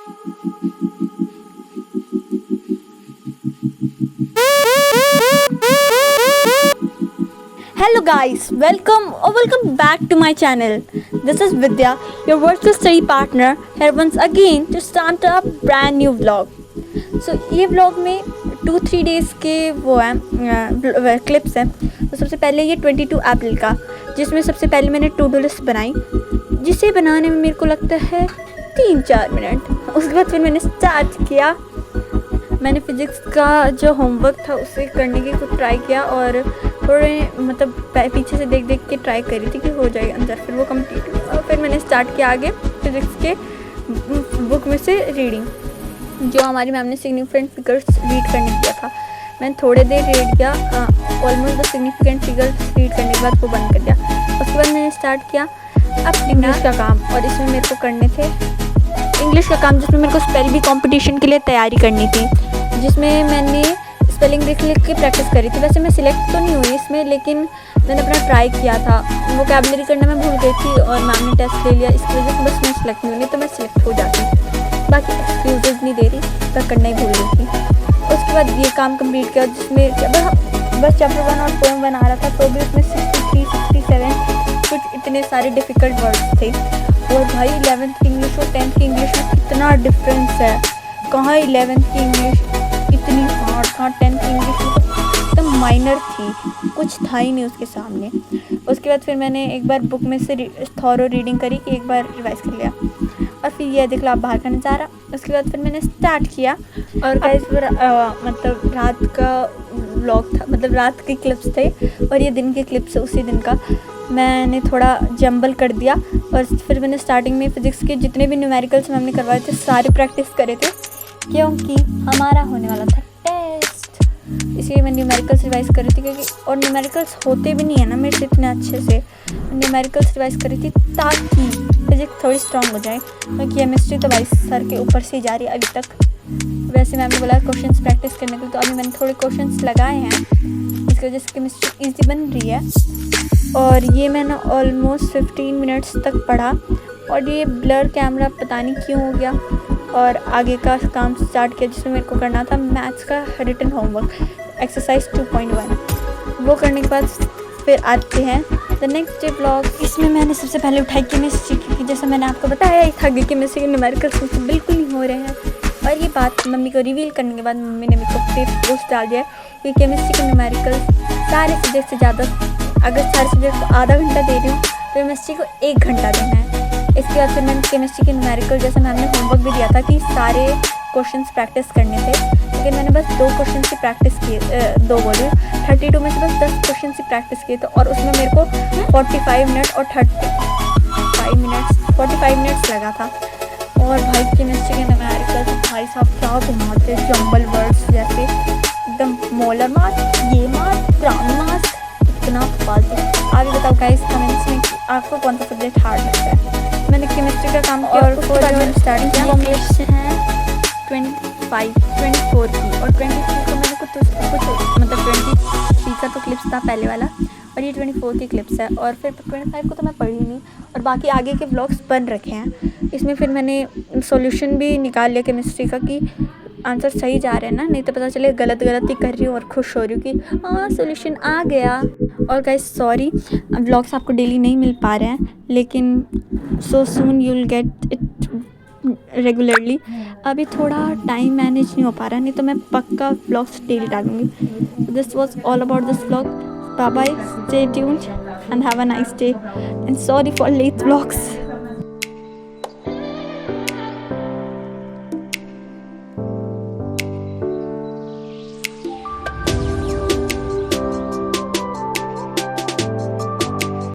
Hello guys, welcome back to my channel. This is Vidya, your virtual study partner here once again to start a brand new vlog. So ये vlog में 2-3 days के वो हैं clips हैं. तो सबसे पहले ये 22 अप्रैल का, जिसमें सबसे पहले मैंने टू डू लिस्ट बनाई, जिसे बनाने में मेरे को लगता है 3-4 मिनट. उसके बाद फिर मैंने स्टार्ट किया. मैंने फिज़िक्स का जो होमवर्क था उसे करने की कुछ ट्राई किया और थोड़े मतलब पीछे से देख के ट्राई करी थी कि हो जाएगा आंसर. फिर वो कंप्लीट हुआ और फिर मैंने स्टार्ट किया आगे फिज़िक्स के बुक में से रीडिंग, जो हमारी मैम ने सिग्निफिकेंट फिगर्स रीड करने दिया था. मैंने थोड़े देर रीड किया, almost the significant figures read करने के बाद वो बंद कर दिया. उसके बाद मैंने स्टार्ट किया अब इंग्लिश का काम, और इसमें मेरे को करने थे इंग्लिश का काम, जिसमें मेरे को स्पेल बी कंपटीशन के लिए तैयारी करनी थी, जिसमें मैंने स्पेलिंग लिख के प्रैक्टिस करी थी. वैसे मैं सिलेक्ट तो नहीं हुई इसमें, लेकिन मैंने अपना ट्राई किया था. वोकैबुलरी करना मैं भूल गई थी और मैम ने टेस्ट ले लिया, इसकी वजह से बस मैं सिलेक्ट नहीं हुई, तो मैं सिलेक्ट हो जाती. बाकी एक्सक्यूजेज नहीं दे रही, मैं करना ही भूल गई थी. उसके बाद ये काम कंप्लीट किया, जिसमें बस चैप्टर 1 और पोएम बना रहा था, तो भी उसमें 63-67 कुछ इतने सारे डिफ़िकल्ट वर्ड्स थे. और भाई 11th की इंग्लिश और 10th की इंग्लिश में कितना डिफरेंस है. कहाँ 11th की इंग्लिश इतनी हार्ड, कहाँ 10th की इंग्लिश एकदम माइनर थी, कुछ था ही नहीं उसके सामने. उसके बाद फिर मैंने एक बार बुक में से थॉरो रीडिंग करी कि एक बार रिवाइज कर लिया. और फिर ये देख लो आप बाहर का नज़ारा. उसके बाद फिर मैंने स्टार्ट किया. और गाइस मतलब रात का व्लॉग था, मतलब रात के क्लिप्स थे और ये दिन के क्लिप्स उसी दिन का मैंने थोड़ा जंबल कर दिया. और फिर मैंने स्टार्टिंग में फ़िज़िक्स के जितने भी न्यूमेरिकल्स हमने करवाए थे सारे प्रैक्टिस करे थे, क्योंकि हमारा होने वाला था टेस्ट. इसलिए मैं न्यूमेरिकल्स रिवाइज़ कर रही थी, क्योंकि और न्यूमेरिकल्स होते भी नहीं है ना मेरे से इतने अच्छे से. न्यूमेरिकल्स रिवाइज़ कर रही थी ताकि फिज़िक्स थोड़ी स्ट्रॉन्ग हो जाए, क्योंकि केमिस्ट्री तो भाई सर के ऊपर से ही जा रही है अभी तक. वैसे मैम ने बोला क्वेश्चंस प्रैक्टिस करने के लिए, तो अभी मैंने थोड़े क्वेश्चंस लगाए हैं, इसकी वजह से केमिस्ट्री ईजी बन रही है. और ये मैंने ऑलमोस्ट 15 मिनट्स तक पढ़ा. और ये ब्लर कैमरा पता नहीं क्यों हो गया. और आगे का काम स्टार्ट किया, जिसमें मेरे को करना था मैथ्स का रिटन होमवर्क एक्सरसाइज 2.1. वो करने के बाद फिर आते हैं द नेक्स्ट डे ब्लॉग. इसमें मैंने सबसे पहले उठाई केमिस्ट्री, क्योंकि जैसा मैंने आपको बताया ही था कि केमिस्ट्री के न्यूमेरिकल्स मुझसे बिल्कुल नहीं हो रहे हैं. और ये बात मम्मी को रिवील करने के बाद मम्मी ने मेरे को फिर पोस्ट डाल दिया कि केमिस्ट्री के न्यूमेरिकल्स सारे सब्जेक्ट से ज़्यादा, अगर सारे सब्जेक्ट को आधा घंटा दे रही हूँ तो केमिस्ट्री को 1 घंटा देना है. इसके बाद फिर मैंने केमिस्ट्री के न्यूमेरिकल, जैसे मैम ने होमवर्क भी दिया था कि सारे क्वेश्चंस प्रैक्टिस करने थे, लेकिन मैंने बस 2 क्वेश्चन की प्रैक्टिस किए, 2 बोले 32 में से बस 10 क्वेश्चन की प्रैक्टिस किए थे. और उसमें मेरे को 45 मिनट और 45 मिनट्स लगा था. और भाई केमिस्ट्री के न्यूमेरिकल भाई साहब क्या घुमाते, जंबल वर्ड्स जैसे एकदम मोलर मास, ये मास, ग्राउंड मास, इतना फालतू. आगे बताओ गाइस कमेंट्स में कि आपको कौन सा सब्जेक्ट हार्ड लगता है. मैंने केमिस्ट्री का काम और मैंने स्टार्ट किया. इंफॉर्मेशन है 24 की, और 23 को मैंने कुछ मतलब 23 का तो क्लिप्स था पहले वाला, और ये 24 की क्लिप्स है. और फिर 25 को तो मैं पढ़ी नहीं, और बाकी आगे के ब्लॉग्स बन रखे हैं. इसमें फिर मैंने सॉल्यूशन भी निकाल लिया केमिस्ट्री का कि आंसर सही जा रहे हैं ना, नहीं तो पता चले गलत ही कर रही हूँ और खुश हो रही हूँ कि हाँ सॉल्यूशन आ गया. और गाइस सॉरी व्लॉग्स आपको डेली नहीं मिल पा रहे हैं, लेकिन so soon you will get it regularly. अभी थोड़ा टाइम मैनेज नहीं हो पा रहा, नहीं तो मैं पक्का व्लॉग्स डेली डालूँगी. This was all about this vlog. Bye bye, stay tuned and have a nice day, and sorry for late vlogs.